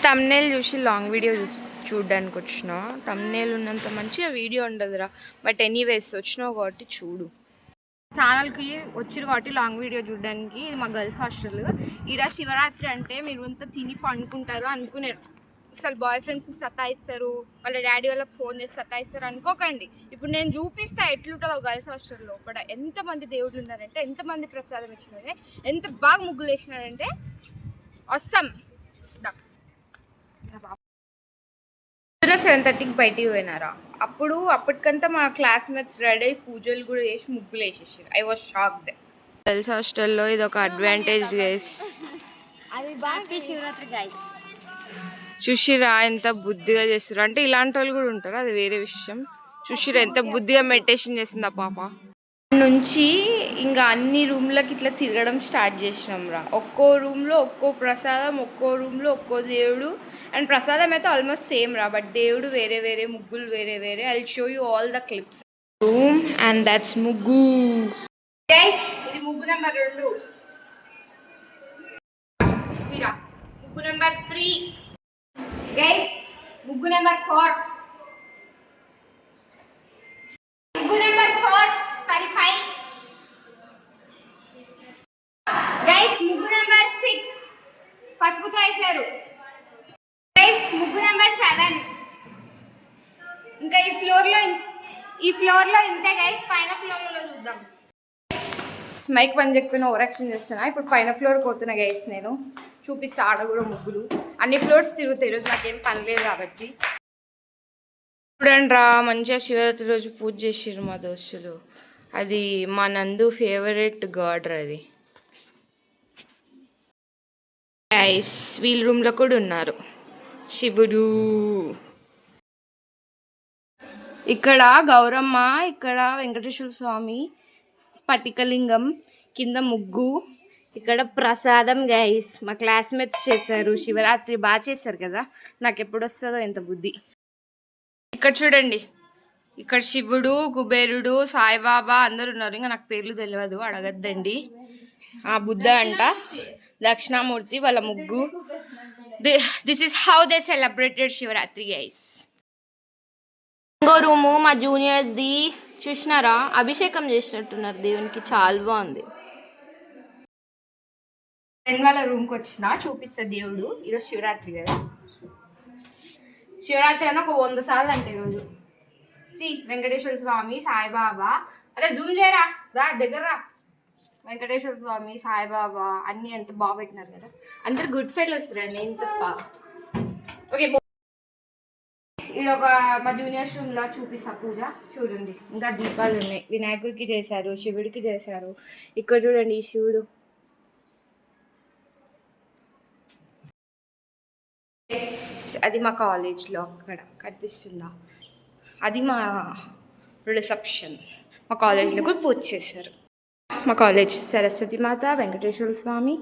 Thumbnail చూసి long video చూడడానికి వచ్చిన. తమ్నేల్ ఉన్నంత మంచిగా వీడియో ఉండదురా, బట్ ఎనీవేస్ వచ్చినావు కాబట్టి చూడు. ఛానల్కి వచ్చిరు కాబట్టి లాంగ్ వీడియో చూడడానికి. ఇది మా గర్ల్స్ హాస్టల్. ఈడ శివరాత్రి అంటే మీరు అంతా తిని పండుకుంటారు అనుకునేరు. అసలు బాయ్ ఫ్రెండ్స్ సతాయిస్తారు, వాళ్ళ డాడీ వాళ్ళకి ఫోన్ చేసి సతాయిస్తారు అనుకోకండి. ఇప్పుడు నేను చూపిస్తా ఎట్లుంటుందో గర్ల్స్ హాస్టల్ లోపల. ఎంతమంది దేవుళ్ళు ఉన్నారంటే, ఎంతమంది ప్రసాదం ఇచ్చినారంటే, ఎంత బాగా ముగ్గులు వేసినారంటే అస్సం. 7:30కి బయటికి పోయినారా. అప్పటికంతా మా క్లాస్మేట్స్ రెడీ అయ్యి పూజలు కూడా చేసి ముగ్గులు వేసేసారు. I was shocked. గర్ల్స్ హాస్టల్లో ఇది ఒక అడ్వాంటేజ్ గైస్. చూసిరా ఎంత బుద్ధిగా చేస్తారు అంటే. ఇలాంటి వాళ్ళు కూడా ఉంటారు, అది వేరే విషయం. చూసిరా ఎంత బుద్ధిగా మెడిటేషన్ చేసింది ఆ పాప. నుంచి ఇంకా అన్ని రూమ్లకి ఇట్లా తిరగడం స్టార్ట్ చేసినాం రా. ఒక్కో రూమ్లో ఒక్కో ప్రసాదం, ఒక్కో రూమ్లో ఒక్కో దేవుడు. అండ్ ప్రసాదం అయితే ఆల్మోస్ట్ సేమ్ రా, బట్ దేవుడు వేరే వేరే, ముగ్గులు వేరే వేరే. I show you all the clips. Room and that's ముగ్గు. గైస్ ఇది ముగ్గు నెంబర్ 2. ముగ్గు నెంబర్ 3. గైస్ ముగ్గు నెంబర్ 4. ముగ్గు నెంబర్ 4 సారీ 5. గైస్ ముగ్గు నెంబర్ 6 పసుపుతో వేసారు. గైస్ ముగ్గు నెంబర్ 7. ఇంకా ఈ ఫ్లోర్లో ఇంతే గైస్. పైన ఫ్లోర్లో చూద్దాం. మైక్ పని చెప్పిన ఓవర్ యాక్షన్ చేస్తున్నా. ఇప్పుడు పైన ఫ్లోర్ పోతున్నా గైస్. నేను చూపిస్తా ఆడ కూడా ముగ్గులు. అన్ని ఫ్లోర్స్ తిరుగుతాయి ఈరోజు, నాకేం పని లేదు కాబట్టి. చూడండి రా, మంచిగా శివరాత్రి రోజు పూజ చేసారు మా దోస్తులు. అది మా నందు ఫేవరెట్ గాడ్ రా అది. గైస్ వీళ్ళ రూమ్లో కూడా ఉన్నారు శివుడు. ఇక్కడ గౌరమ్మ, ఇక్కడ వెంకటేశ్వర స్వామి, స్ఫటికలింగం, కింద ముగ్గు, ఇక్కడ ప్రసాదం. గైస్ మా క్లాస్మేట్స్ చేశారు శివరాత్రి, బాగా చేశారు కదా. నాకు ఎప్పుడు వస్తుందో ఎంత బుద్ధి. ఇక్కడ చూడండి, ఇక్కడ శివుడు, కుబేరుడు, సాయిబాబా అందరు ఉన్నారు. ఇంకా నాకు పేర్లు తెలియదు, అడగద్దండి. ఆ బుద్ధ అంట దక్షిణామూర్తి, వాళ్ళ ముగ్గు. This is how they celebrated Shivaratri guys. ఇంకో రూము మా జూనియర్స్ది. చూసినారా, అభిషేకం చేసినట్టున్నారు దేవునికి, చాలా బాగుంది. ఫ్రెండ్ వాళ్ళ రూమ్కి వచ్చిన, చూపిస్తా దేవుడు. ఈరోజు శివరాత్రి కదా, శివరాత్రి అని ఒక 100 సార్లు అంటే ఈరోజు. వెంకటేశ్వర స్వామి, సాయిబాబా. అరే జూమ్ చేయరా, దగ్గర రా. వెంకటేశ్వర స్వామి, సాయిబాబా అన్నీ ఎంత బాగా పెట్టినారు కదా. అందరు గుడ్ ఫెలోస్ రా, నేను తప్ప. ఓకే ఈడొక మా జూనియర్స్ రూమ్లో చూపిస్తా పూజ. చూడండి ఇంకా దీపాలు ఉన్నాయి. వినాయకుడికి చేశారు, శివుడికి చేశారు. ఇక్కడ చూడండి ఈ శివుడు. అది మా కాలేజ్లో అక్కడ కనిపిస్తుందా, అది మా రిసెప్షన్. మా కాలేజ్లో కూడా పూజ చేశారు. మా కాలేజ్ సరస్వతి మాత, వెంకటేశ్వర స్వామి,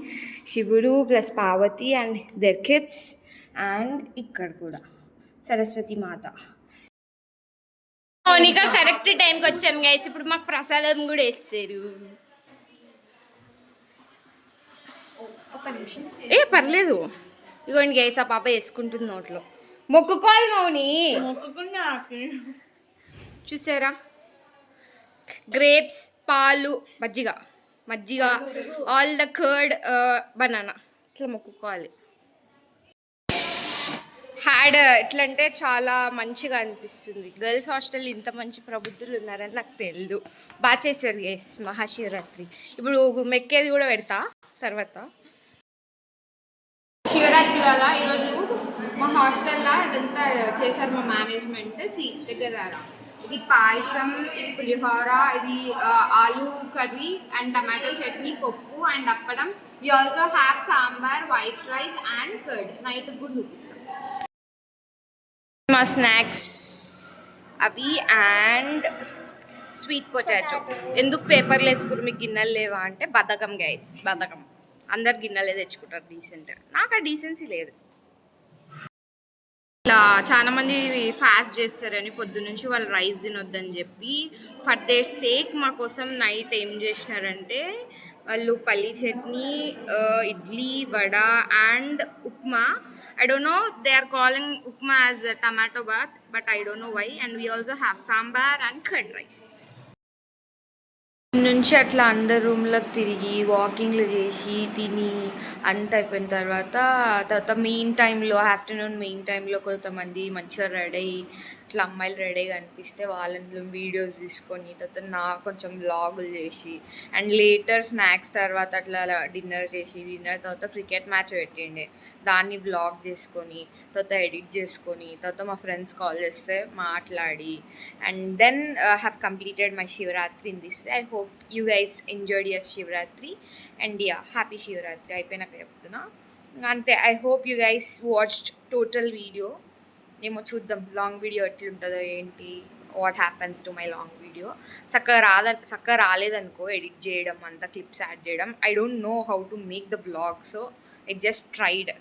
శివుడు plus Parvati and their kids. అండ్ ఇక్కడ కూడా సరస్వతి మాత. మౌనిక కరెక్ట్ టైంకి వచ్చాను గైస్. ఇప్పుడు మాకు ప్రసాదం కూడా వేస్తారు. ఒక నిమిషం, పర్లేదు. ఇగోండి గైస్, ఆ పాప వేసుకుంటుంది నోట్లో. మొక్కుకోవాలి మౌని, చూసారా. గ్రేప్స్, పాలు, మజ్జిగ ఆల్ ద కర్డ్, బనానా ఇట్లా మొక్కుకోవాలి. హ్యాడ్ ఎట్లా అంటే చాలా మంచిగా అనిపిస్తుంది. గర్ల్స్ హాస్టల్ ఇంత మంచి ప్రబుద్ధులు ఉన్నారని నాకు తెలియదు. బాగా చేశారు గైస్ మహాశివరాత్రి. ఇప్పుడు మెక్కేది కూడా పెడతా తర్వాత. శివరాత్రి వల్ల ఈరోజు మా హాస్టల్లో ఇదంతా చేశారు మా మేనేజ్మెంట్. దగ్గర ఇది పాయసం, ఇది పులిహోర, ఇది aloo curry and tomato chutney, pappu and appadam. We also have sambar, white rice and curd. Night కూడా చూపిస్తాం మా స్నాక్స్ అవి. And sweet potato. ఎందుకు పేపర్లు వేసుకుని మీకు గిన్నెలు లేవా అంటే బద్ధకం గైస్, బద్ధకం. అందరు గిన్నెలే తెచ్చుకుంటారు డీసెంట్గా, నాకు ఆ డీసెన్సీ లేదు. ఇట్లా చాలా మంది ఫాస్ట్ చేస్తారని పొద్దున్నుంచి వాళ్ళు రైస్ తినొద్దని చెప్పి, ఫర్ దేర్ సేక్ మా కోసం నైట్ ఏం చేసినారంటే వాళ్ళు పల్లి chutney, idli, vada and upma. I don't know, they are calling upma as a tomato bath, but I don't know why. And we also have sambar and curd rice. నుంచి అట్లా అందరు రూమ్లోకి తిరిగి వాకింగ్లు చేసి తిని అంత అయిపోయిన తర్వాత ఆఫ్టర్నూన్ మెయిన్ టైంలో కొంతమంది మంచిగా రెడీ అయ్యి ఇట్లా అమ్మాయిలు రెడీగా అనిపిస్తే వాళ్ళని వీడియోస్ తీసుకొని తర్వాత కొంచెం వ్లాగులు చేసి అండ్ లేటర్ స్నాక్స్ తర్వాత అట్లా డిన్నర్ తర్వాత క్రికెట్ మ్యాచ్ పెట్టిండే దాన్ని వ్లాగ్ చేసుకొని తర్వాత ఎడిట్ చేసుకొని తర్వాత మా ఫ్రెండ్స్ కాల్ చేస్తే మాట్లాడి and then have completed my Shivaratri in this way. I hope you guys enjoyed your Shivaratri and yeah happy Shivaratri అయిపోయినాక చెప్తున్నా అంతే. I hope you guys watched total video. ఏమో చూద్దాం లాంగ్ వీడియో ఎట్లుంటుందో ఏంటి, what happens to my long video. చక్కగా రాలేదనుకో edit చేయడం అంతా క్లిప్స్ యాడ్ చేయడం. I don't know how to make the blog, so I just tried.